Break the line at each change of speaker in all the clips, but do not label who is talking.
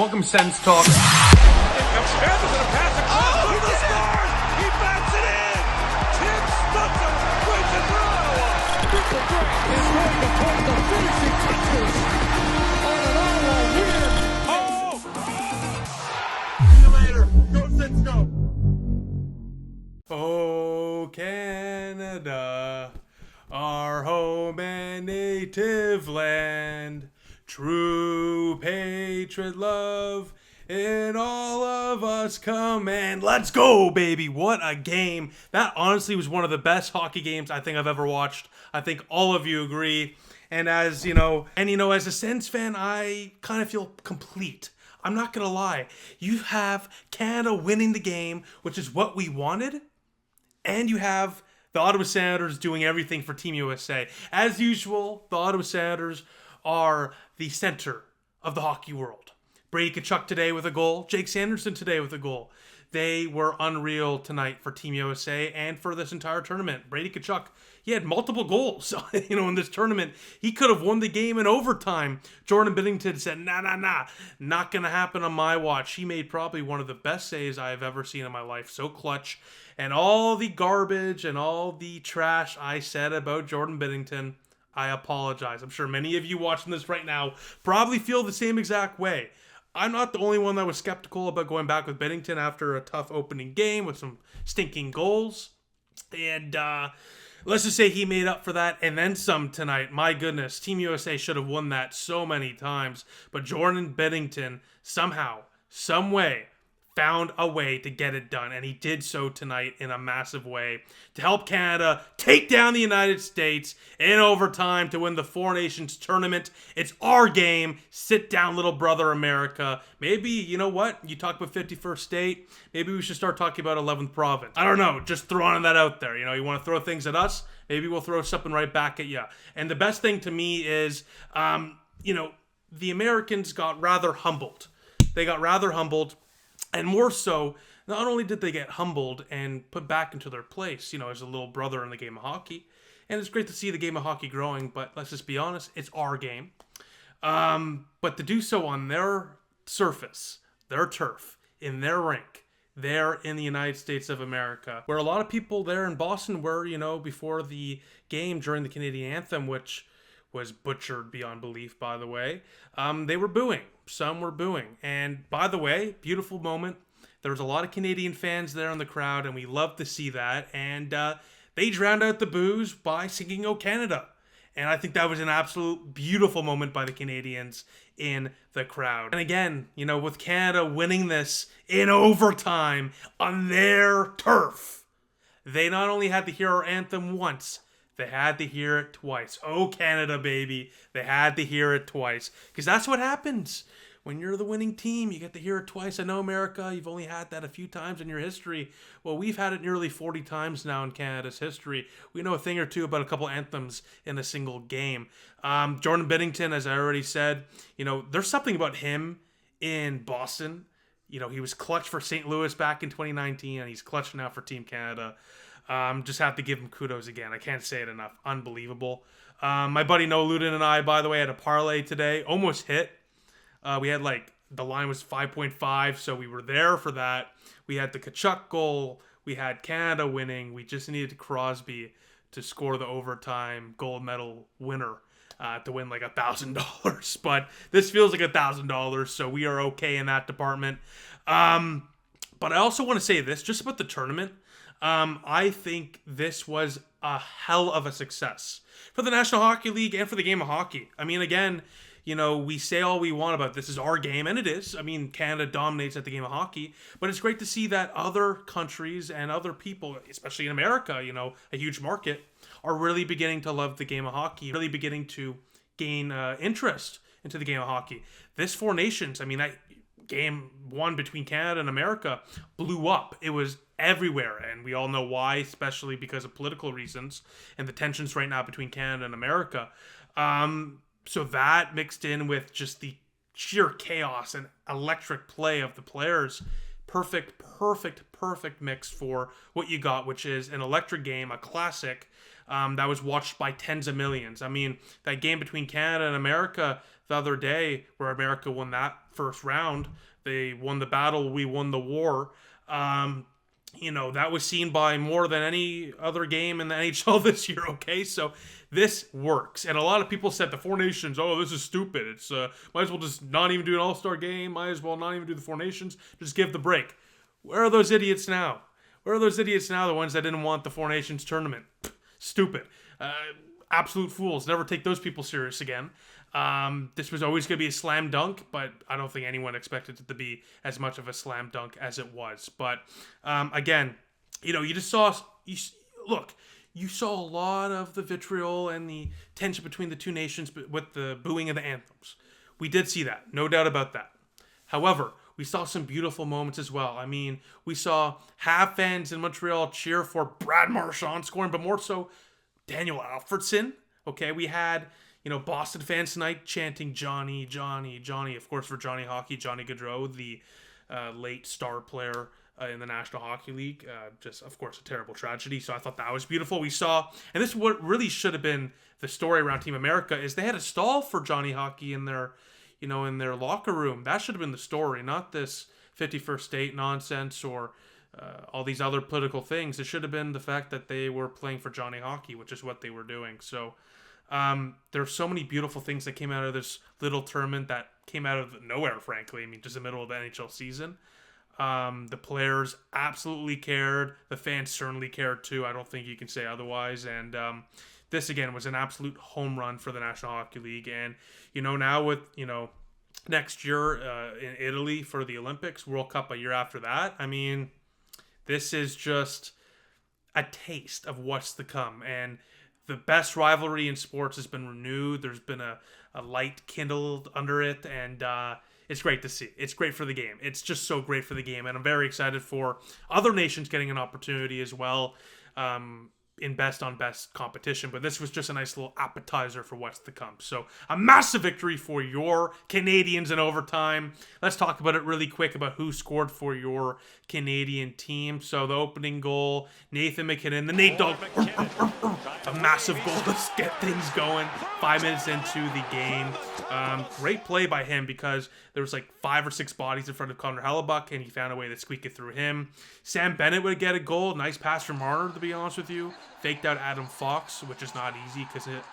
Welcome, Sens Talk.
Here comes Sanderson, a pass across to the stars. He bats it in. Tim Stutzler wins it for Ottawa. Triple Grant is going to put the finishing touches on an Ottawa win. See you later. Go Sens, go.
Oh, Canada, our home and native land. True patriot love in all of us command. Let's go, baby. What a game. That honestly was one of the best hockey games I think I've ever watched. I think all of you agree. And as a Sens fan, I kind of feel complete. I'm not going to lie. You have Canada winning the game, which is what we wanted. And you have the Ottawa Senators doing everything for Team USA. As usual, the Ottawa Senators are the center of the hockey world. Brady Tkachuk today with a goal. Jake Sanderson today with a goal. They were unreal tonight for Team USA and for this entire tournament. Brady Tkachuk, he had multiple goals. In this tournament, he could have won the game in overtime. Jordan Binnington said, nah, not going to happen on my watch. He made probably one of the best saves I have ever seen in my life. So clutch. And all the garbage and all the trash I said about Jordan Binnington, I apologize. I'm sure many of you watching this right now probably feel the same exact way. I'm not the only one that was skeptical about going back with Binnington after a tough opening game with some stinking goals. And let's just say he made up for that and then some tonight. My goodness, Team USA should have won that so many times. But Jordan Binnington somehow, some way, found a way to get it done, and he did so tonight in a massive way to help Canada take down the United States in overtime to win the 4Nations tournament. It's our game. Sit down, little brother America. Maybe, you know what? You talk about 51st state. Maybe we should start talking about 11th province. I don't know. Just throwing that out there. You want to throw things at us? Maybe we'll throw something right back at you. And the best thing to me is, the Americans got rather humbled. They got rather humbled. And more so, not only did they get humbled and put back into their place, as a little brother in the game of hockey, and it's great to see the game of hockey growing, but let's just be honest, it's our game. But to do so on their surface, their turf, in their rink, there in the United States of America, where a lot of people there in Boston were, before the game during the Canadian anthem, which was butchered beyond belief, by the way, they were booing. Some were booing. And by the way, beautiful moment. There was a lot of Canadian fans there in the crowd, and we love to see that. And they drowned out the boos by singing "O Canada." And I think that was an absolute beautiful moment by the Canadians in the crowd. And again, with Canada winning this in overtime on their turf, they not only had to hear our anthem once, they had to hear it twice. Oh, Canada, baby. They had to hear it twice. Because that's what happens. When you're the winning team, you get to hear it twice. I know, America, you've only had that a few times in your history. Well, we've had it nearly 40 times now in Canada's history. We know a thing or two about a couple anthems in a single game. Jordan Binnington, as I already said, there's something about him in Boston. He was clutch for St. Louis back in 2019, and he's clutch now for Team Canada. Just have to give him kudos again. I can't say it enough. Unbelievable. My buddy Noah Ludin and I, by the way, had a parlay today. Almost hit. We had the line was 5.5, so we were there for that. We had the Tkachuk goal. We had Canada winning. We just needed Crosby to score the overtime gold medal winner to win $1,000. But this feels like $1,000, so we are okay in that department. But I also want to say this, just about the tournament. I think this was a hell of a success for the National Hockey League and for the game of hockey. I mean, again, we say all we want about this is our game, and it is. I mean, Canada dominates at the game of hockey, but it's great to see that other countries and other people, especially in America, a huge market, are really beginning to love the game of hockey, really beginning to gain interest into the game of hockey. This 4Nations, that game one between Canada and America blew up. It was everywhere, and we all know why, especially because of political reasons and the tensions right now between Canada and America. So that mixed in with just the sheer chaos and electric play of the players. Perfect mix for what you got, which is an electric game, a classic that was watched by tens of millions. I mean, that game between Canada and America, the other day where America won that first round. They won the battle, we won the war. That was seen by more than any other game in the NHL this year, okay? So this works. And a lot of people said the 4Nations, oh, this is stupid. It's might as well just not even do an all-star game. Might as well not even do the 4Nations. Just give the break. Where are those idiots now? Where are those idiots now, the ones that didn't want the 4Nations tournament? Stupid. Absolute fools. Never take those people serious again. This was always going to be a slam dunk, but I don't think anyone expected it to be as much of a slam dunk as it was. But again, you just saw... You saw a lot of the vitriol and the tension between the two nations with the booing of the anthems. We did see that. No doubt about that. However, we saw some beautiful moments as well. I mean, we saw half fans in Montreal cheer for Brad Marchand scoring, but more so Daniel Alfredsson. Okay, we had, Boston fans tonight chanting Johnny, Johnny, Johnny. Of course, for Johnny Hockey, Johnny Gaudreau, the late star player in the National Hockey League. Just, of course, a terrible tragedy. So I thought that was beautiful. We saw, and this is what really should have been the story around Team America, is they had a stall for Johnny Hockey in their locker room. That should have been the story, not this 51st State nonsense or all these other political things. It should have been the fact that they were playing for Johnny Hockey, which is what they were doing. So there are so many beautiful things that came out of this little tournament that came out of nowhere, frankly. I mean, just the middle of the NHL season. The players absolutely cared. The fans certainly cared too. I don't think you can say otherwise. And this, again, was an absolute home run for the National Hockey League. And, now with, next year in Italy for the Olympics, World Cup a year after that, I mean, this is just a taste of what's to come. And the best rivalry in sports has been renewed. There's been a light kindled under it. And it's great to see. It's great for the game. It's just so great for the game. And I'm very excited for other nations getting an opportunity as well. In best on best competition, but this was just a nice little appetizer for what's to come. So a massive victory for your Canadians in overtime. Let's talk about it really quick about who scored for your Canadian team. So the opening goal, Nathan MacKinnon, the Nate Dogg, a massive goal to get things going 5 minutes into the game. Great play by him because there was like 5 or 6 bodies in front of Connor Hellebuck, and he found a way to squeak it through him. Sam Bennett would get a goal. Nice pass from Marner, to be honest with you. Faked out Adam Fox, which is not easy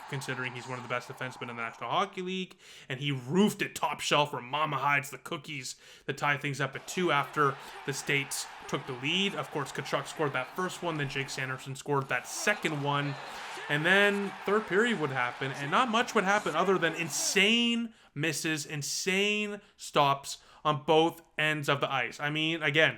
considering he's one of the best defensemen in the National Hockey League. And he roofed it top shelf where Mama hides the cookies to tie things up at 2 after the States took the lead. Of course, Tkachuk scored that first one. Then Jake Sanderson scored that second one. And then third period would happen. And not much would happen other than insane misses, insane stops on both ends of the ice. I mean, again,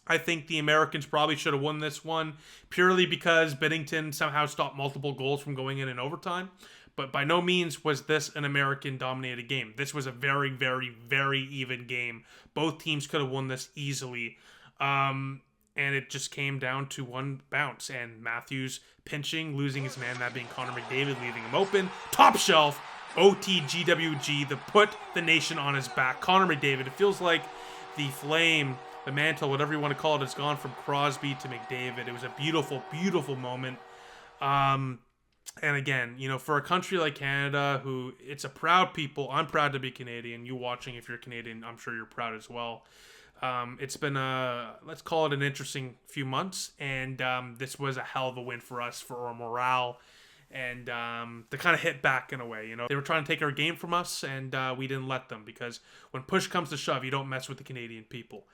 I think the Americans probably should have won this one purely because Binnington somehow stopped multiple goals from going in overtime. But by no means was this an American-dominated game. This was a very, very, very even game. Both teams could have won this easily. And it just came down to one bounce. And Matthews pinching, losing his man, that being Connor McDavid, leaving him open. Top shelf, OTGWG, the put the nation on his back. Connor McDavid, it feels like the flame, the mantle, whatever you want to call it, has gone from Crosby to McDavid. It was a beautiful, beautiful moment. And again, for a country like Canada, who it's a proud people, I'm proud to be Canadian. You watching, if you're Canadian, I'm sure you're proud as well. It's been let's call it an interesting few months, and this was a hell of a win for us, for our morale, and to kind of hit back in a way. They were trying to take our game from us, and we didn't let them, because when push comes to shove, you don't mess with the Canadian people.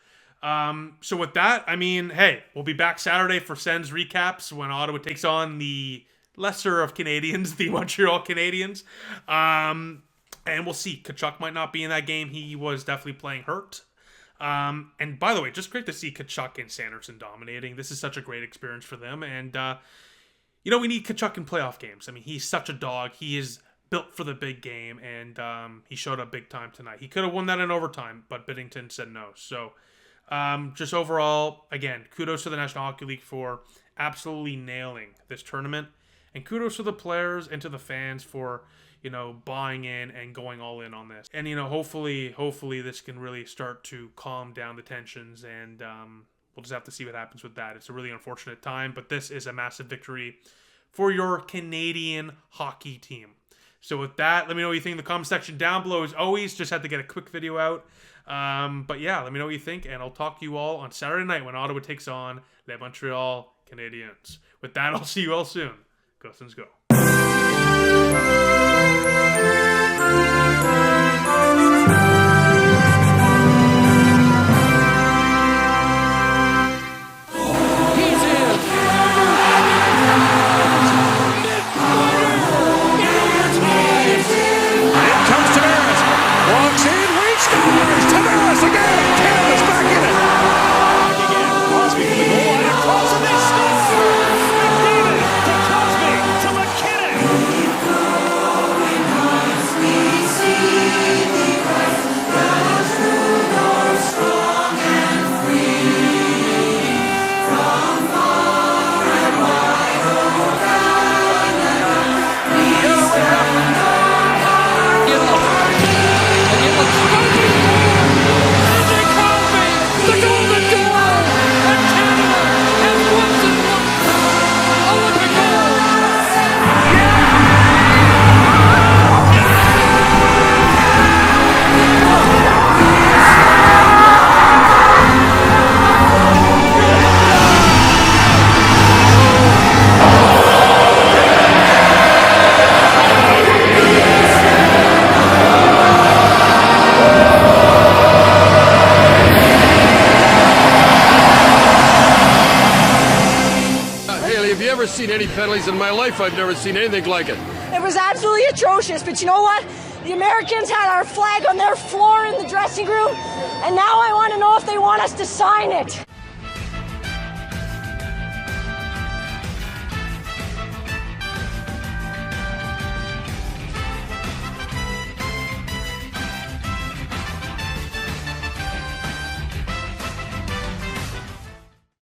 So with that, I mean, hey, we'll be back Saturday for Sens recaps when Ottawa takes on the lesser of Canadians, the Montreal Canadiens. And we'll see. Tkachuk might not be in that game. He was definitely playing hurt. And by the way, just great to see Tkachuk and Sanderson dominating. This is such a great experience for them. And, we need Tkachuk in playoff games. I mean, he's such a dog. He is built for the big game, and he showed up big time tonight. He could have won that in overtime, but Binnington said no. So, just overall, again, kudos to the National Hockey League for absolutely nailing this tournament. And kudos to the players and to the fans for, buying in and going all in on this. And, hopefully this can really start to calm down the tensions, and we'll just have to see what happens with that. It's a really unfortunate time, but this is a massive victory for your Canadian hockey team. So with that, let me know what you think in the comment section down below. As always, just had to get a quick video out. But yeah, let me know what you think, and I'll talk to you all on Saturday night when Ottawa takes on Les Montreal Canadiens. With that, I'll see you all soon. Go Sens go.
Seen any penalties in my life. I've never seen anything like it.
It was absolutely atrocious, but you know what? The Americans had our flag on their floor in the dressing room, and now I want to know if they want us to sign it.